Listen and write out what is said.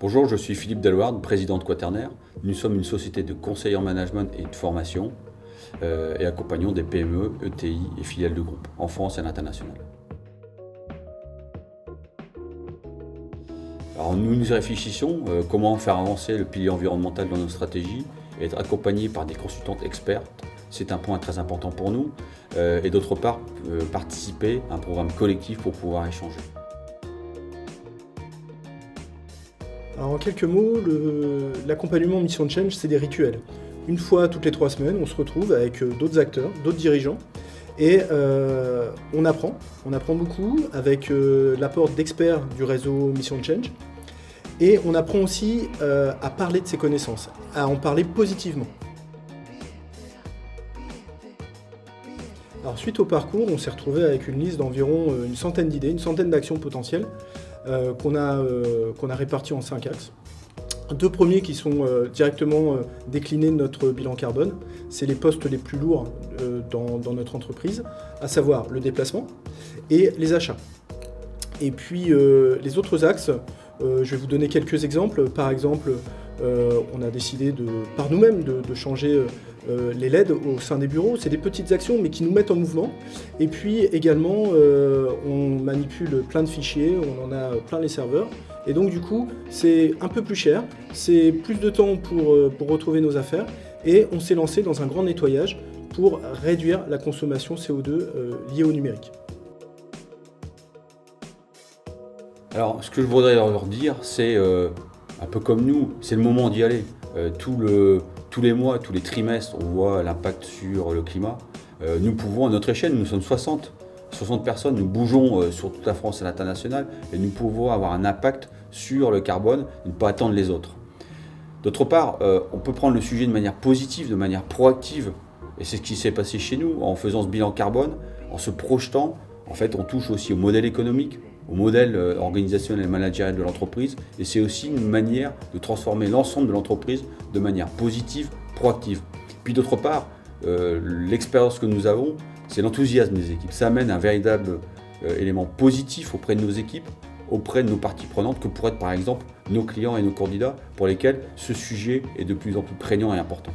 Bonjour, je suis Philippe Delouard, président de Quaternaire. Nous sommes une société de conseil en management et de formation et accompagnons des PME, ETI et filiales de groupe en France et à l'international. Alors nous réfléchissons comment faire avancer le pilier environnemental dans nos stratégies et être accompagnés par des consultantes expertes. C'est un point très important pour nous et d'autre part participer à un programme collectif pour pouvoir échanger. Alors en quelques mots, l'accompagnement Mission Change, c'est des rituels. Une fois toutes les 3 semaines, on se retrouve avec d'autres acteurs, d'autres dirigeants, et on apprend beaucoup avec l'apport d'experts du réseau Mission Change, et on apprend aussi à parler de ses connaissances, à en parler positivement. Alors suite au parcours, on s'est retrouvé avec une liste d'environ une centaine d'idées, une centaine d'actions potentielles, qu'on a répartis en 5 axes. 2 premiers qui sont directement déclinés de notre bilan carbone, c'est les postes les plus lourds dans notre entreprise, à savoir le déplacement et les achats. Et puis les autres axes, je vais vous donner quelques exemples. Par exemple, on a décidé par nous-mêmes de changer les LED au sein des bureaux. C'est des petites actions mais qui nous mettent en mouvement. Et puis également, on manipule plein de fichiers, on en a plein les serveurs. Et donc du coup, c'est un peu plus cher, c'est plus de temps pour retrouver nos affaires. Et on s'est lancé dans un grand nettoyage pour réduire la consommation CO2 liée au numérique. Alors, ce que je voudrais leur dire, c'est un peu comme nous, c'est le moment d'y aller. Tous les mois, tous les trimestres, on voit l'impact sur le climat. Nous pouvons, à notre échelle, nous sommes 60 personnes, nous bougeons sur toute la France et l'international et nous pouvons avoir un impact sur le carbone et ne pas attendre les autres. D'autre part, on peut prendre le sujet de manière positive, de manière proactive, et c'est ce qui s'est passé chez nous en faisant ce bilan carbone, en se projetant. En fait, on touche aussi au modèle économique, au modèle organisationnel et managérial de l'entreprise, et c'est aussi une manière de transformer l'ensemble de l'entreprise de manière positive, proactive. Puis d'autre part, l'expérience que nous avons, c'est l'enthousiasme des équipes. Ça amène un véritable élément positif auprès de nos équipes, auprès de nos parties prenantes, que pourraient être par exemple nos clients et nos candidats, pour lesquels ce sujet est de plus en plus prégnant et important.